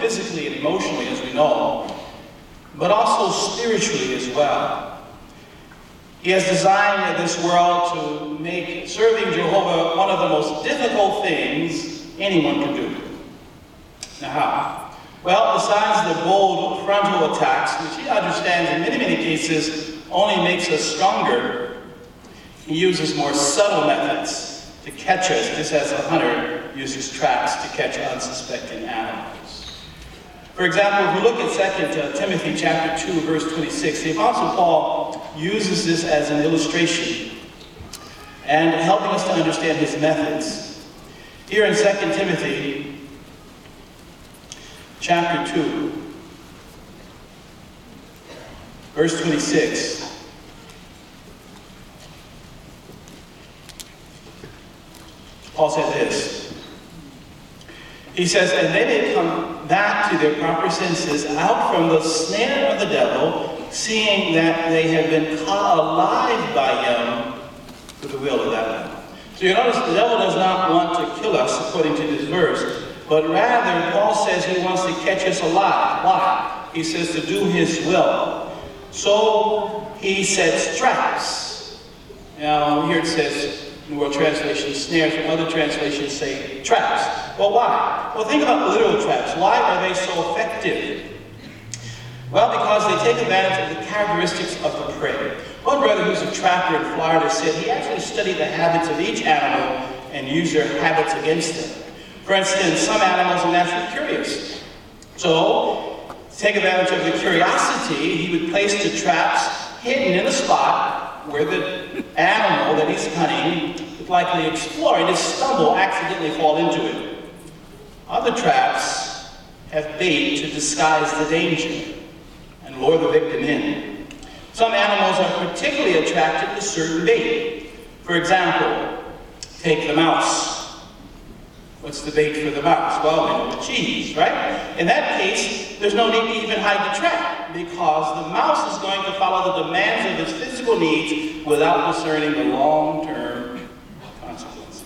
physically and emotionally, as we know, but also spiritually as well. He has designed this world to make serving Jehovah one of the most difficult things anyone can do. Now how? Well, besides the bold frontal attacks, which he understands in many, many cases only makes us stronger, he uses more subtle methods to catch us, just as a hunter uses traps to catch unsuspecting animals. For example, if we look at 2 Timothy chapter 2, verse 26, the Apostle Paul uses this as an illustration and helping us to understand his methods. Here in 2 Timothy chapter 2, verse 26, Paul said this. He says, "And they may come back to their proper senses out from the snare of the devil, seeing that they have been caught alive by him for the will of that one." So you notice the devil does not want to kill us according to this verse, but rather Paul says he wants to catch us alive. Why? He says to do his will. So he sets traps. Now here it says, in the World Translation, snares, and other translations say traps. Well, why? Well, think about literal traps. Why are they so effective? Well, because they take advantage of the characteristics of the prey. One brother who's a trapper in Florida said he actually studied the habits of each animal and used their habits against them. For instance, some animals are naturally curious. So, to take advantage of the curiosity, he would place the traps hidden in a spot where the animal that he's hunting would likely explore and just stumble, accidentally fall into it. Other traps have bait to disguise the danger and lure the victim in. Some animals are particularly attracted to certain bait. For example, take the mouse. What's the bait for the mouse? Well, we know the cheese, right? In that case, there's no need to even hide the trap, because the mouse is going to follow the demands of its physical needs without discerning the long-term consequences.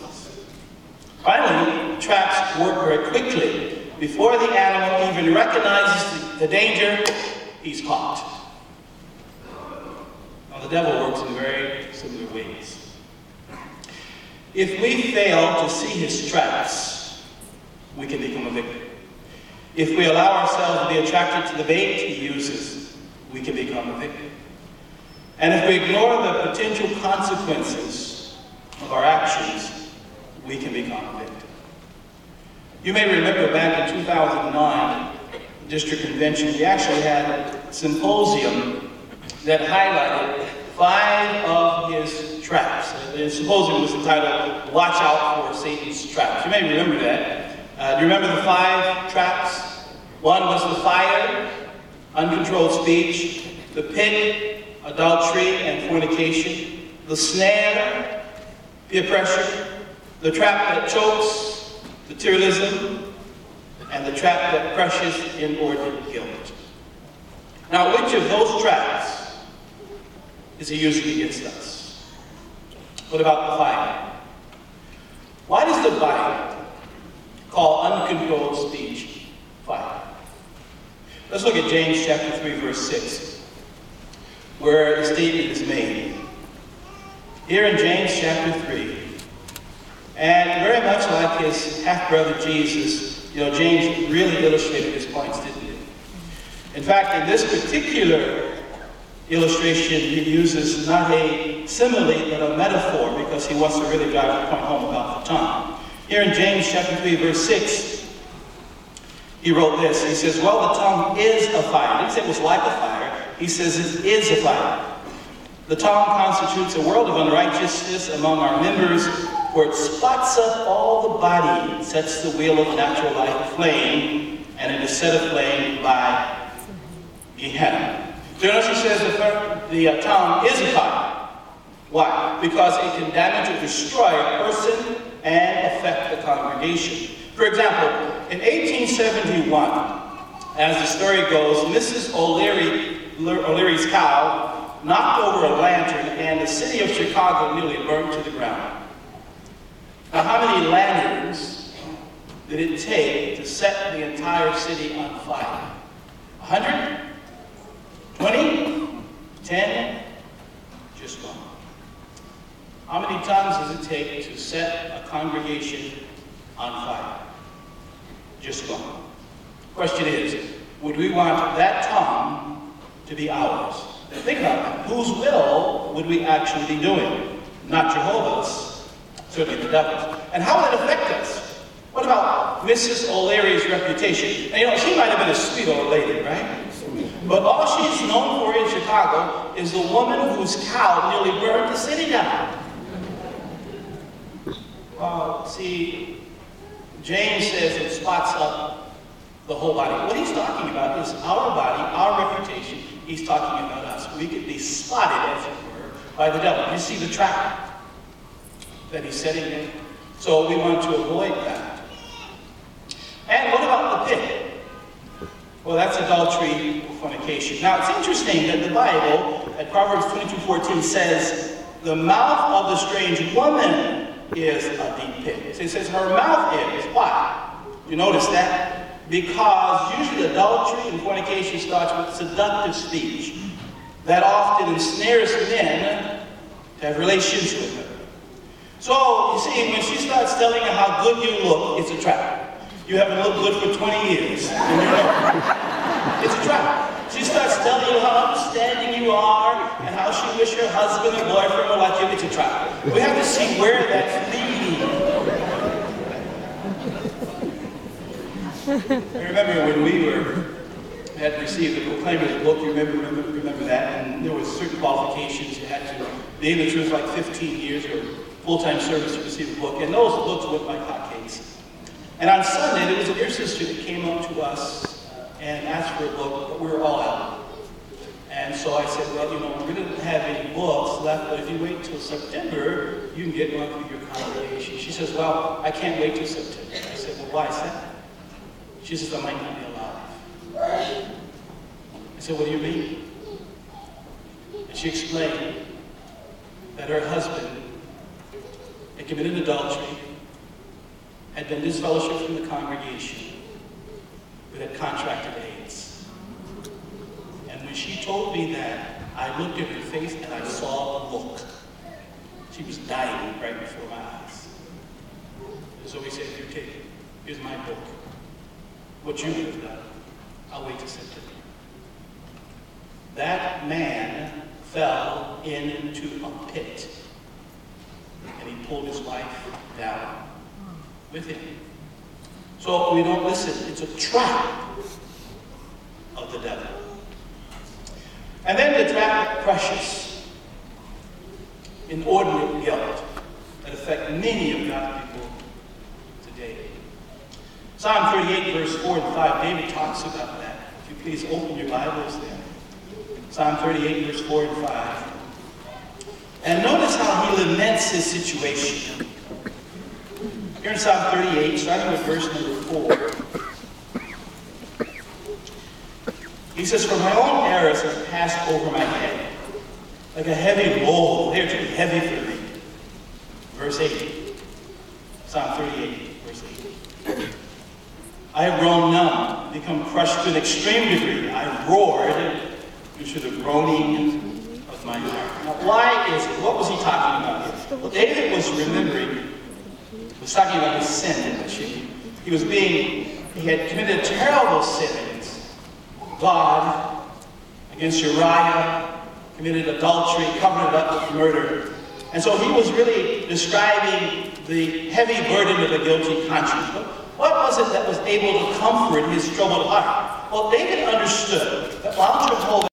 Finally, traps work very quickly. Before the animal even recognizes the danger, he's caught. Now, the devil works in very similar ways. If we fail to see his traps, we can become a victim. If we allow ourselves to be attracted to the bait he uses, we can become a victim. And if we ignore the potential consequences of our actions, we can become a victim. You may remember back in 2009, the district convention, we actually had a symposium that highlighted 5 of his traps. The symposium was entitled, "Watch Out for Satan's Traps." You may remember that. Do you remember the 5 traps? One was the fire, uncontrolled speech, the pit, adultery and fornication, the snare, peer pressure, the trap that chokes, materialism, and the trap that crushes inordinate guilt. Now, which of those traps is he using against us? What about the fire? Why does the Bible call uncontrolled speech fire? Let's look at James chapter 3, verse 6, where the statement is made. Here in James chapter 3, and very much like his half-brother Jesus, James really illustrated his points, didn't he? In fact, in this particular illustration, he uses not a simile, but a metaphor, because he wants to really drive the point home about the tongue. Here in James chapter 3, verse 6, he wrote this. He says, "Well, the tongue is a fire." He didn't say it was like a fire. He says it is a fire. "The tongue constitutes a world of unrighteousness among our members, for it spots up all the body, sets the wheel of natural life aflame, and it is set aflame by Gehenna." So notice he says the tongue is a fire. Why? Because it can damage or destroy a person and affect the congregation. For example, in 1871, as the story goes, Mrs. O'Leary's cow knocked over a lantern, and the city of Chicago nearly burned to the ground. Now, how many lanterns did it take to set the entire city on fire? 100? 20? 10? Just one. How many tons does it take to set a congregation on fire? Just one. Question is, would we want that ton to be ours? Think about that. Whose will would we actually be doing? Not Jehovah's, certainly the devil's. And how would it affect us? What about Mrs. O'Leary's reputation? And you know, she might have been a sweet old lady, right? But all she's known for in Chicago is the woman whose cow nearly burned the city down. See, James says it spots up the whole body. What he's talking about is our body, our reputation. He's talking about us. We could be spotted, as it were, by the devil. You see the trap that he's setting in? So we want to avoid that. And what about the pit? Well, that's adultery or fornication. Now, it's interesting that the Bible, at Proverbs 22:14, says, the mouth of the strange woman is a deep pit. So it says her mouth is. Why? You notice that? Because usually adultery and fornication starts with seductive speech that often ensnares men to have relations with her. So, you see, when she starts telling you how good you look, it's a trap. You haven't looked good for 20 years. And you know. It's a trap. She starts telling you how understanding you are and how she wishes her husband and boyfriend were like you. It's a trap. We have to see where that's leading. I remember when we had received the Proclaimer's book, you remember that, and there were certain qualifications. You had to be in the church like 15 years or full-time service to receive the book, and those books went like hotcakes. And on Sunday, there was a dear sister that came up to us and asked for a book, but we were all out. And so I said, well, you know, we didn't have any books left, but if you wait till September, you can get one for your congregation. She says, well, I can't wait till September. I said, well, why is that? She says, I might not be alive. I said, what do you mean? And she explained that her husband had committed adultery, had been disfellowshipped from the congregation, but had contracted AIDS. And when she told me that, I looked at her face and I saw a look. She was dying right before my eyes. And so we said, here, take it. Here's my book. What you have done, I'll wait to September. That man fell into a pit, and he pulled his wife down with him. So we don't listen. It's a trap of the devil. And then the trap precious, inordinate guilt that affect many of God's people today. Psalm 38, verse 4 and 5, David talks about that. If you please open your Bibles there. Psalm 38, verse 4 and 5. And notice how he laments his situation. Here in Psalm 38, starting with verse number 4, he says, for my own errors have passed over my head, like a heavy load. They're too heavy for me. Verse 8, Psalm 38, verse 8. I have grown numb, become crushed to an extreme degree. I roared due to the groaning of my heart. Now, why is it? What was he talking about here? Well, David was remembering, was talking about his sin. He had committed a terrible sin against God, against Uriah, committed adultery, covered it up with murder. And so he was really describing the heavy burden of a guilty conscience. But what was it that was able to comfort his troubled heart? Well, David understood that while Jehovah